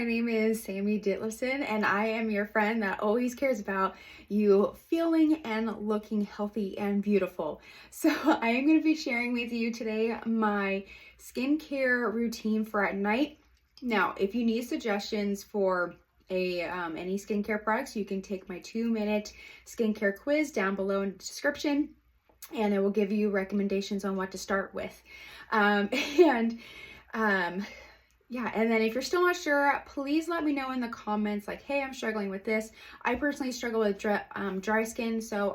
My name is Sammy Ditlevson, and I am your friend that always cares about you feeling and looking healthy and beautiful. So I am going to be sharing with you today my skincare routine for at night. Now, if you need suggestions for any skincare products, you can take my 2-minute skincare quiz down below in the description, and it will give you recommendations on what to start with. Yeah, and then if you're still not sure, please let me know in the comments, like, hey, I'm struggling with this. I personally struggle with dry skin, so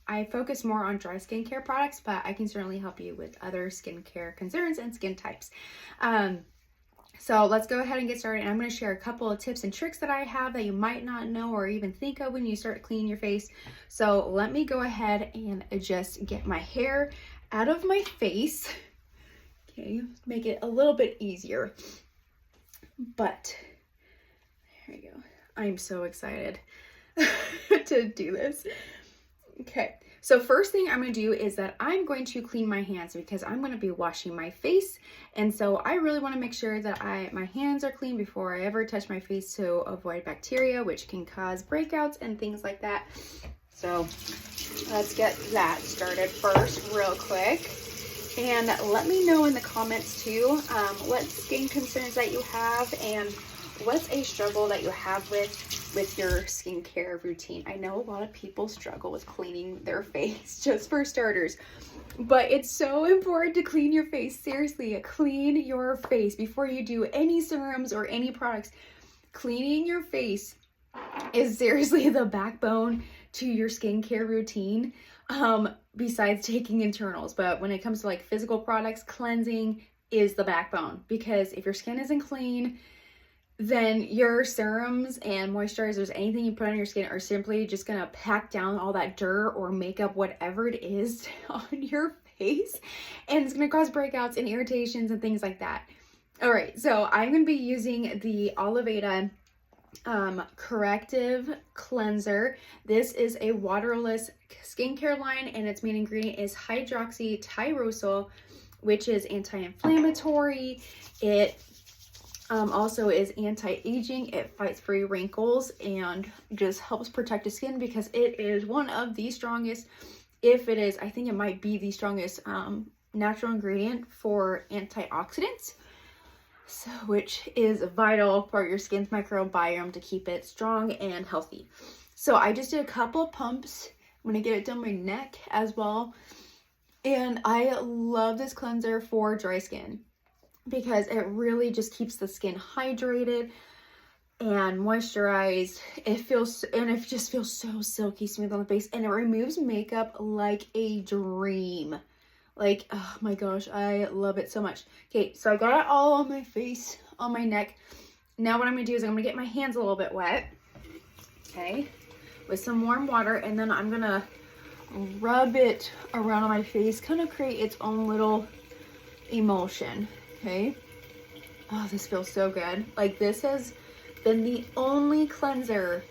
I focus more on dry skincare products, but I can certainly help you with other skincare concerns and skin types. So let's go ahead and get started. And I'm going to share a couple of tips and tricks that I have that you might not know or even think of when you start cleaning your face. So let me go ahead and just get my hair out of my face. Okay, make it a little bit easier. But there you go. I'm so excited to do this. Okay, so first thing I'm going to do is that I'm going to clean my hands because I'm going to be washing my face. And so I really want to make sure that my hands are clean before I ever touch my face to avoid bacteria, which can cause breakouts and things like that. So let's get that started first real quick. And let me know in the comments too, what skin concerns that you have and what's a struggle that you have with your skincare routine. I know a lot of people struggle with cleaning their face, just for starters, but it's so important to clean your face. Seriously, clean your face before you do any serums or any products. Cleaning your face is seriously the backbone to your skincare routine. Besides taking internals, but when it comes to like physical products, cleansing is the backbone, because if your skin isn't clean, then your serums and moisturizers, anything you put on your skin, are simply just gonna pack down all that dirt or makeup, whatever it is, on your face, and it's gonna cause breakouts and irritations and things like that. All right, so I'm gonna be using the Oliveda corrective cleanser. This is a waterless skincare line, and its main ingredient is hydroxytyrosol, which is anti-inflammatory. It also is anti-aging. It fights free wrinkles and just helps protect the skin, because it is one of the strongest, if it is, I think it might be the strongest natural ingredient for antioxidants. So, which is vital for your skin's microbiome to keep it strong and healthy. So I just did a couple of pumps. I'm going to get it down my neck as well. And I love this cleanser for dry skin because it really just keeps the skin hydrated and moisturized. It just feels so silky smooth on the face, and it removes makeup like a dream. Like, oh my gosh, I love it so much. Okay, so I got it all on my face, on my neck. Now what I'm gonna do is I'm gonna get my hands a little bit wet, okay, with some warm water, and then I'm gonna rub it around on my face, kind of create its own little emulsion, okay? Oh, this feels so good. Like, this has been the only cleanser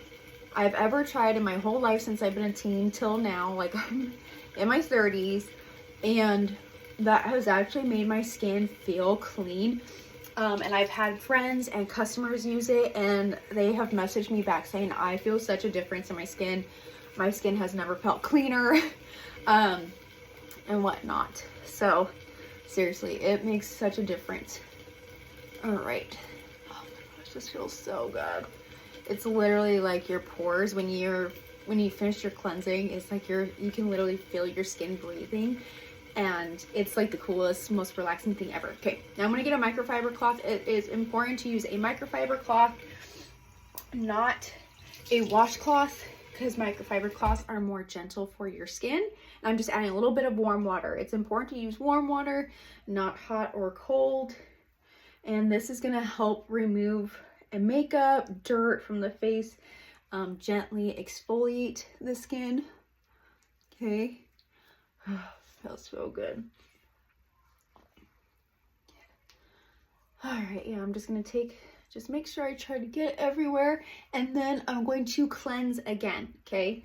I've ever tried in my whole life since I've been a teen till now. Like, I'm in my 30s. And that has actually made my skin feel clean. And I've had friends and customers use it, and they have messaged me back saying, I feel such a difference in my skin. My skin has never felt cleaner, and whatnot. So seriously, it makes such a difference. All right. Oh my gosh, this feels so good. It's literally like your pores, when you finish your cleansing, it's like you can literally feel your skin breathing. And it's like the coolest, most relaxing thing ever. Okay, now I'm gonna get a microfiber cloth. It is important to use a microfiber cloth, not a washcloth, because microfiber cloths are more gentle for your skin. And I'm just adding a little bit of warm water. It's important to use warm water, not hot or cold. And this is gonna help remove makeup, dirt from the face, gently exfoliate the skin. Okay. Feels so good. All right, yeah, I'm just gonna just make sure I try to get it everywhere, and then I'm going to cleanse again, okay?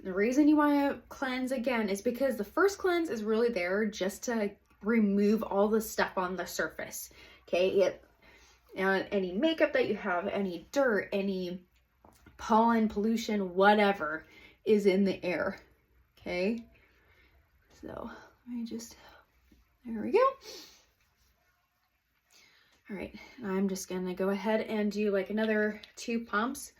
The reason you want to cleanse again is because the first cleanse is really there just to remove all the stuff on the surface, okay? And any makeup that you have, any dirt, any pollen, pollution, whatever is in the air. Okay, so let me just, there we go. All right, I'm just gonna go ahead and do like another 2 pumps,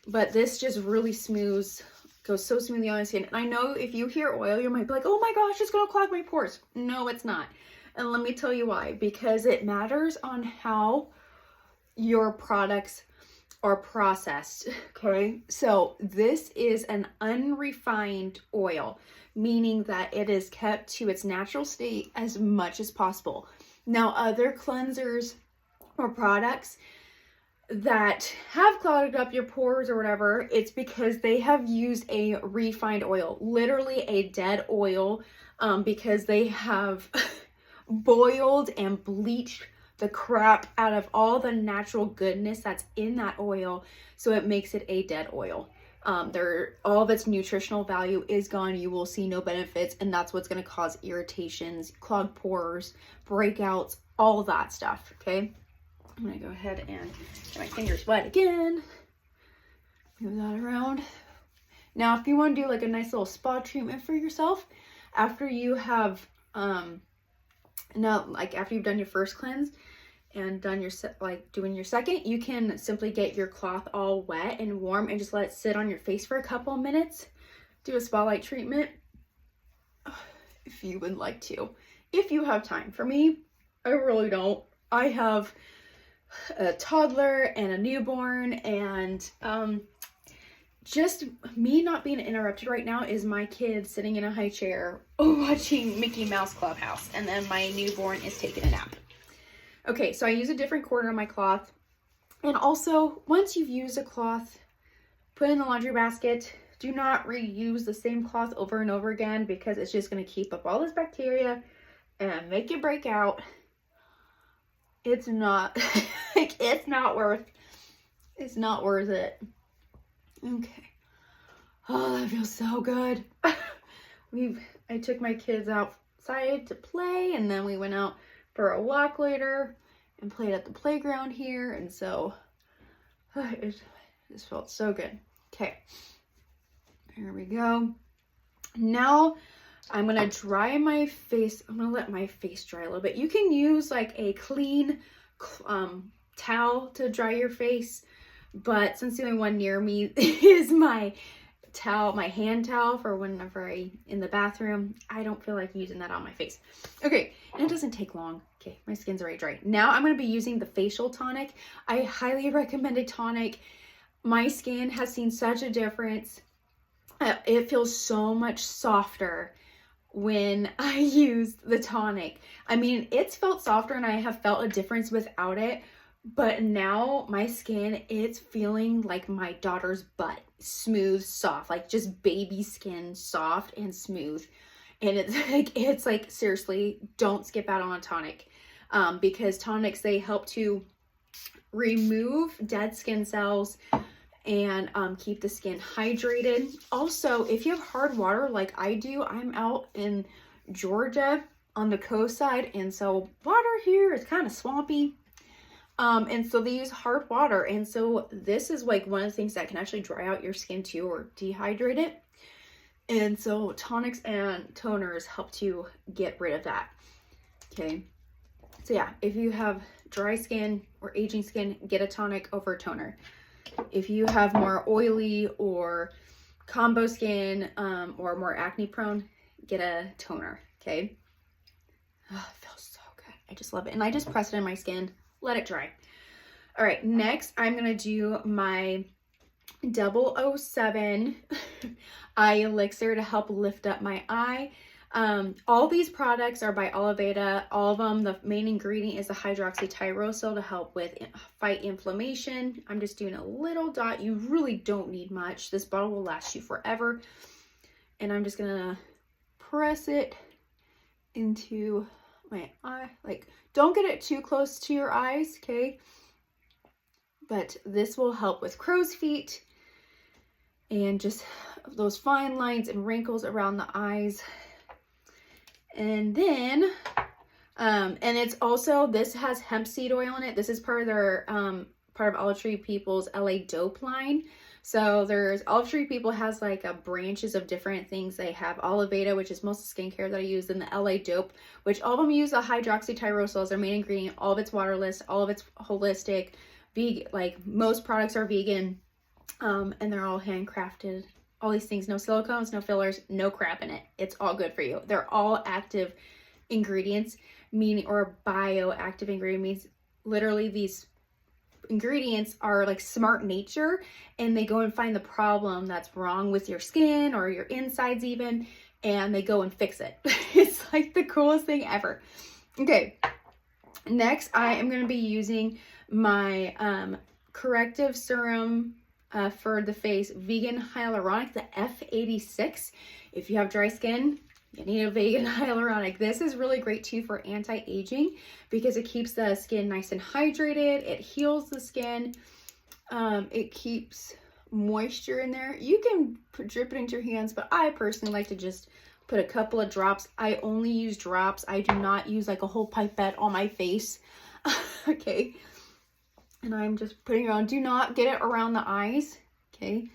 but this just really smooths, goes so smoothly on the skin. And I know if you hear oil, you might be like, oh my gosh, it's gonna clog my pores. No, it's not. And let me tell you why, because it matters on how your products are processed, okay? So this is an unrefined oil, meaning that it is kept to its natural state as much as possible. Now, other cleansers or products that have clogged up your pores or whatever, it's because they have used a refined oil, literally a dead oil, because they have boiled and bleached the crap out of all the natural goodness that's in that oil, so it makes it a dead oil. All of its nutritional value is gone. You will see no benefits, and that's what's going to cause irritations, clogged pores, breakouts, all of that stuff. Okay, I'm going to go ahead and get my fingers wet again. Move that around. Now, if you want to do like a nice little spa treatment for yourself after you have after you've done your first cleanse and done your doing your second, you can simply get your cloth all wet and warm and just let it sit on your face for a couple of minutes. Do a spa-like treatment if you would like to, if you have time. For me, I really don't. I have a toddler and a newborn, and just me not being interrupted right now is my kid sitting in a high chair watching Mickey Mouse Clubhouse, and then my newborn is taking a nap. Okay, so I use a different corner of my cloth. And also, once you've used a cloth, put it in the laundry basket. Do not reuse the same cloth over and over again, because it's just going to keep up all this bacteria and make you break out. It's not, it's not worth it. Okay. Oh, that feels so good. I took my kids outside to play, and then we went out for a walk later and played at the playground here, and so it just felt so good. Okay, here we go. Now I'm gonna dry my face. I'm gonna let my face dry a little bit. You can use like a clean towel to dry your face, but since the only one near me is my towel, my hand towel for whenever I'm in the bathroom, I don't feel like using that on my face. Okay, and it doesn't take long. Okay, my skin's already dry. Now I'm going to be using the facial tonic. I highly recommend a tonic. My skin has seen such a difference. It feels so much softer when I use the tonic. I mean, it's felt softer and I have felt a difference without it, but now my skin, it's feeling like my daughter's butt. Smooth, soft, like just baby skin, soft and smooth. And it's like seriously, don't skip out on a tonic, because tonics, they help to remove dead skin cells and keep the skin hydrated. Also, if you have hard water like I do, I'm out in Georgia on the coast side, and so water here is kind of swampy. And so they use hard water, and so this is like one of the things that can actually dry out your skin too, or dehydrate it. And so tonics and toners help to get rid of that. Okay, so yeah, if you have dry skin or aging skin, get a tonic over a toner. If you have more oily or combo skin, or more acne prone, get a toner. Okay, oh, it feels so good. I just love it, and I just press it in my skin. Let it dry. All right, next I'm gonna do my 007 eye elixir to help lift up my eye. All these products are by Oliveda. All of them, the main ingredient is the hydroxytyrosol to help with fight inflammation. I'm just doing a little dot. You really don't need much. This bottle will last you forever. And I'm just gonna press it into my eye. Like, don't get it too close to your eyes, okay? But this will help with crow's feet and just those fine lines and wrinkles around the eyes. And then And it's also, this has hemp seed oil in it. This is part of their, part of Olive Tree People's LA Dope line. So there's, Olive Tree People has like branches of different things. They have Oliveda, which is most of the skincare that I use, and the LA Dope, which all of them use the hydroxytyrosol as their main ingredient. All of it's waterless, all of it's holistic, vegan, like most products are vegan, and they're all handcrafted. All these things, no silicones, no fillers, no crap in it. It's all good for you. They're all active ingredients, meaning, or bioactive ingredient, means literally these ingredients are like smart nature, and they go and find the problem that's wrong with your skin or your insides even, and they go and fix it. It's like the coolest thing ever. Okay, next I am going to be using my corrective serum for the face, vegan hyaluronic, the F86. If you have dry skin, you need a vegan hyaluronic. This is really great too for anti-aging because it keeps the skin nice and hydrated. It heals the skin. It keeps moisture in there. You can drip it into your hands, but I personally like to just put a couple of drops. I only use drops. I do not use like a whole pipette on my face. Okay. And I'm just putting it on. Do not get it around the eyes. Okay.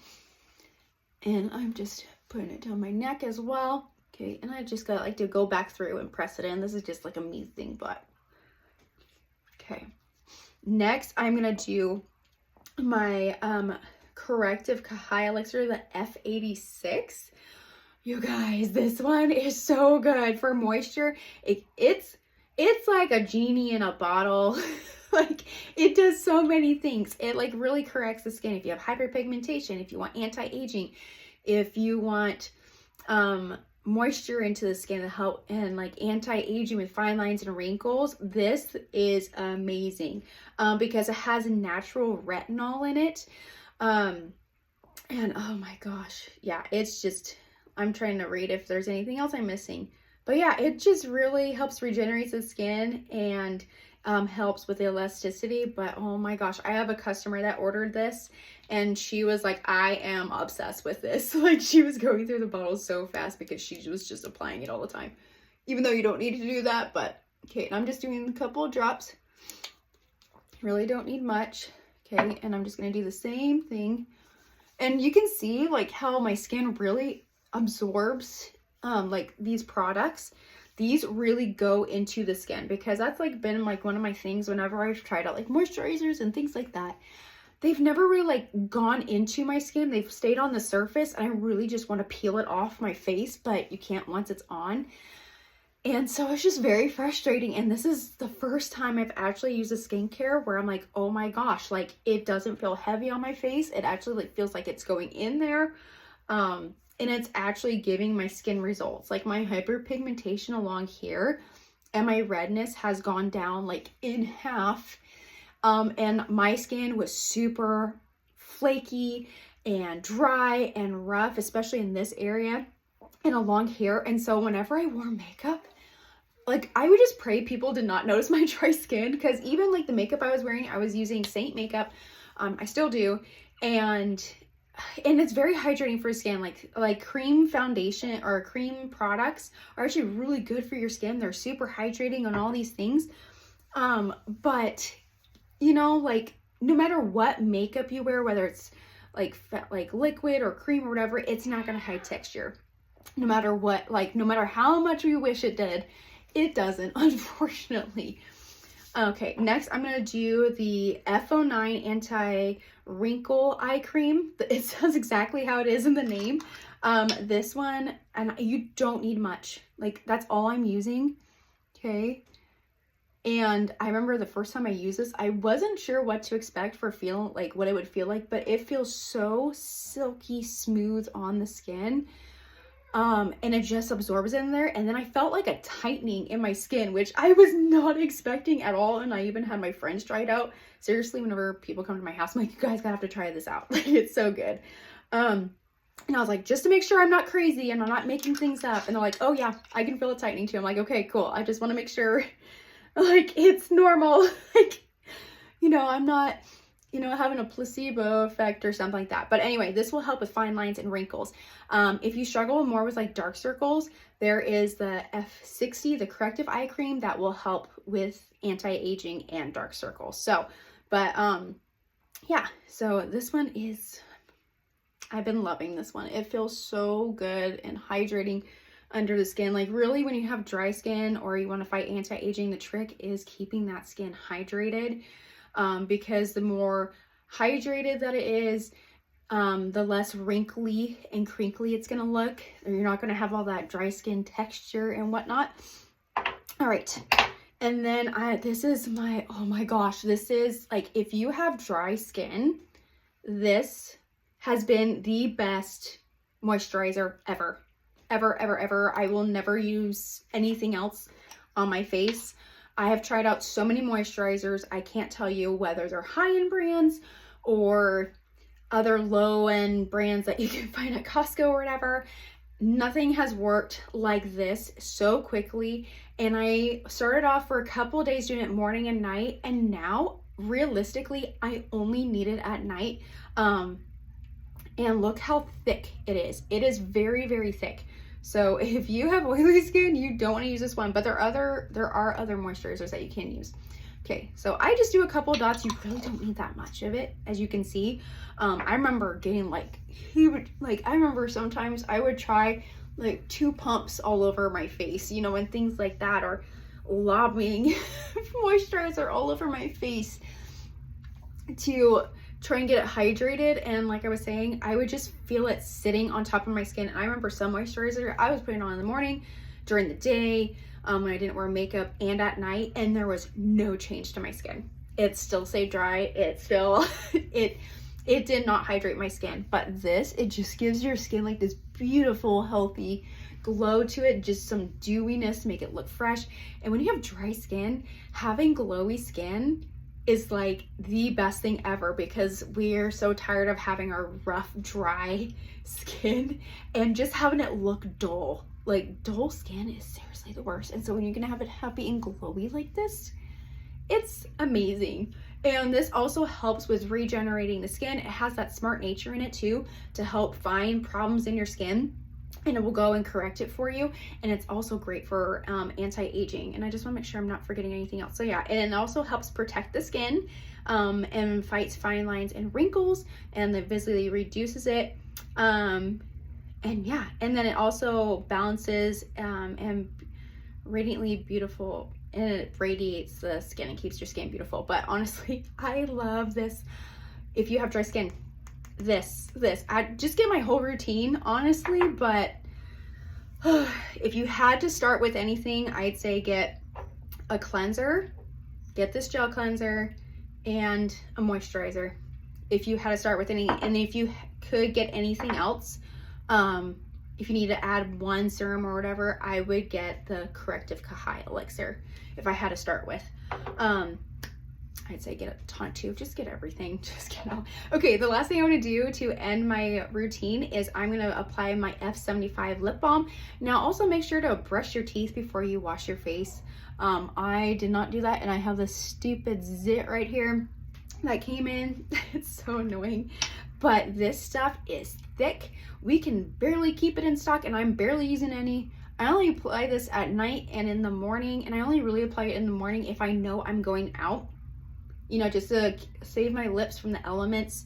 And I'm just putting it down my neck as well. Okay, and I just gotta like to go back through and press it in. This is just like a me thing, but okay. Next, I'm gonna do my corrective Elixer, the F86. You guys, this one is so good for moisture. It's like a genie in a bottle. Like, it does so many things. It like really corrects the skin. If you have hyperpigmentation, if you want anti-aging, if you want moisture into the skin to help and like anti-aging with fine lines and wrinkles, this is amazing because it has natural retinol in it. And oh my gosh, yeah, it's just, I'm trying to read if there's anything else I'm missing, but yeah, it just really helps regenerate the skin and helps with elasticity. But oh my gosh, I have a customer that ordered this and she was like, I am obsessed with this. Like, she was going through the bottles so fast because she was just applying it all the time, even though you don't need to do that. But okay, and I'm just doing a couple of drops, really don't need much. Okay, and I'm just gonna do the same thing, and you can see like how my skin really absorbs like these products. These really go into the skin, because that's like been like one of my things whenever I've tried out like moisturizers and things like that. They've never really like gone into my skin. They've stayed on the surface, and I really just want to peel it off my face, but you can't once it's on. And so it's just very frustrating. And this is the first time I've actually used a skincare where I'm like, oh my gosh, like it doesn't feel heavy on my face. It actually like feels like it's going in there. And it's actually giving my skin results. Like my hyperpigmentation along here and my redness has gone down like in half. And my skin was super flaky and dry and rough, especially in this area and along here. And so whenever I wore makeup, like I would just pray people did not notice my dry skin, because even like the makeup I was wearing, I was using Saint makeup. I still do. And it's very hydrating for skin. Like cream foundation or cream products are actually really good for your skin. They're super hydrating on all these things. But you know, like no matter what makeup you wear, whether it's like liquid or cream or whatever, it's not going to hide texture. No matter what, like no matter how much we wish it did, it doesn't, unfortunately. Okay, next I'm going to do the F09 anti-wrinkle eye cream. It says exactly how it is in the name. This one, and you don't need much. Like that's all I'm using. Okay. And I remember the first time I used this, I wasn't sure what to expect for feeling like what it would feel like, but it feels so silky smooth on the skin. And it just absorbs in there. And then I felt like a tightening in my skin, which I was not expecting at all. And I even had my friends try it out. Seriously, whenever people come to my house, I'm like, you guys gotta have to try this out. Like, it's so good. And I was like, just to make sure I'm not crazy and I'm not making things up. And they're like, oh yeah, I can feel a tightening too. I'm like, okay, cool. I just want to make sure like it's normal. Like, you know, I'm not you know, having a placebo effect or something like that. But anyway, this will help with fine lines and wrinkles. If you struggle more with like dark circles, there is the F60, the corrective eye cream that will help with anti-aging and dark circles. So, but yeah, so this one is, I've been loving this one. It feels so good and hydrating under the skin. Like really, when you have dry skin or you want to fight anti-aging, the trick is keeping that skin hydrated. Because the more hydrated that it is, the less wrinkly and crinkly it's gonna look. You're not gonna have all that dry skin texture and whatnot. All right, and then this is my, oh my gosh, this is like, if you have dry skin, this has been the best moisturizer ever. I will never use anything else on my face. I have tried out so many moisturizers. I can't tell you whether they're high-end brands or other low-end brands that you can find at Costco or whatever. Nothing has worked like this so quickly. And I started off for a couple of days doing it morning and night. And now, realistically, I only need it at night. And look how thick it is. It is very, very thick. So if you have oily skin, you don't want to use this one, but there are other moisturizers that you can use. Okay, so I just do a couple dots. You really don't need that much of it, as you can see. I remember getting like huge, like I remember sometimes I would try like 2 pumps all over my face, you know, and things like that, or lobbing moisturizer all over my face to try and get it hydrated. And like I was saying, I would just feel it sitting on top of my skin. And I remember some moisturizer I was putting on in the morning, during the day, when I didn't wear makeup, and at night, and there was no change to my skin. It still stayed dry. It still, it did not hydrate my skin. But this, it just gives your skin like this beautiful, healthy glow to it, just some dewiness to make it look fresh. And when you have dry skin, having glowy skin is like the best thing ever, because we're so tired of having our rough, dry skin and just having it look dull. Like dull skin is seriously the worst. And so when you're gonna have it happy and glowy like this, it's amazing. And this also helps with regenerating the skin. It has that smart nature in it too, to help find problems in your skin, and it will go and correct it for you. And it's also great for anti-aging. And I just want to make sure I'm not forgetting anything else. So yeah, and it also helps protect the skin and fights fine lines and wrinkles, and it visibly reduces it. And yeah, and then it also balances and radiantly beautiful, and it radiates the skin and keeps your skin beautiful. But honestly, I love this. If you have dry skin, this I just get my whole routine, honestly. But if you had to start with anything, I'd say get a cleanser, get this gel cleanser, and a moisturizer if you had to start with any. And if you could get anything else, if you need to add one serum or whatever, I would get the corrective Kahai Elixir if I had to start with. I'd say get a tonic too. Just get everything. Just get all. Okay, the last thing I want to do to end my routine is I'm going to apply my F75 lip balm. Now also make sure to brush your teeth before you wash your face. I did not do that, and I have this stupid zit right here that came in. It's so annoying. But this stuff is thick. We can barely keep it in stock, and I'm barely using any. I only apply this at night and in the morning, and I only really apply it in the morning if I know I'm going out. You know, just to save my lips from the elements,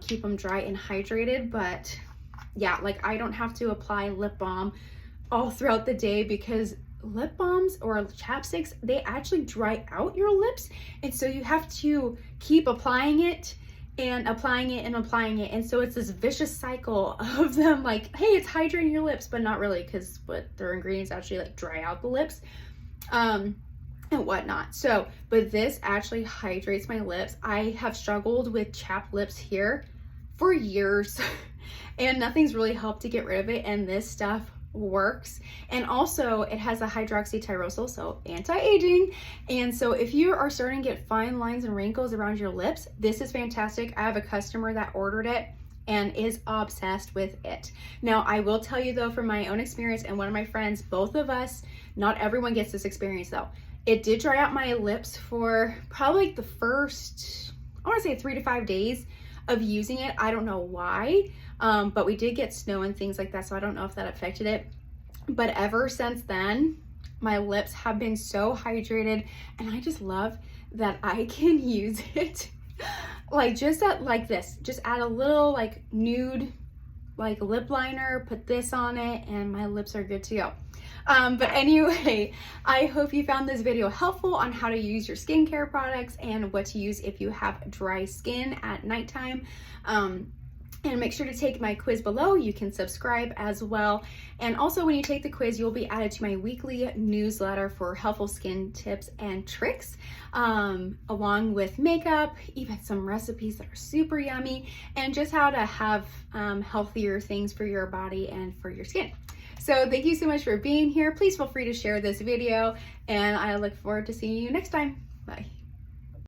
keep them dry and hydrated. But yeah, like I don't have to apply lip balm all throughout the day, because lip balms or chapsticks, they actually dry out your lips. And so you have to keep applying it and applying it and applying it. And so it's this vicious cycle of them like, hey, it's hydrating your lips, but not really, because what their ingredients actually like dry out the lips. And whatnot. So, but this actually hydrates my lips. I have struggled with chapped lips here for years and nothing's really helped to get rid of it, and this stuff works. And also it has a hydroxytyrosol, so anti-aging. And so if you are starting to get fine lines and wrinkles around your lips, this is fantastic. I have a customer that ordered it and is obsessed with it. Now, I will tell you though, from my own experience and one of my friends, both of us, not everyone gets this experience though. It did dry out my lips for probably like the first I want to say 3 to 5 days of using it. I don't know why, but we did get snow and things like that, so I don't know if that affected it. But ever since then, my lips have been so hydrated, and I just love that I can use it like just like this. Just add a little like nude like lip liner, put this on it, and my lips are good to go. But anyway, I hope you found this video helpful on how to use your skincare products and what to use if you have dry skin at nighttime. And make sure to take my quiz below. You can subscribe as well. And also when you take the quiz, you'll be added to my weekly newsletter for helpful skin tips and tricks, along with makeup, even some recipes that are super yummy, and just how to have healthier things for your body and for your skin. So thank you so much for being here. Please feel free to share this video, and I look forward to seeing you next time. Bye.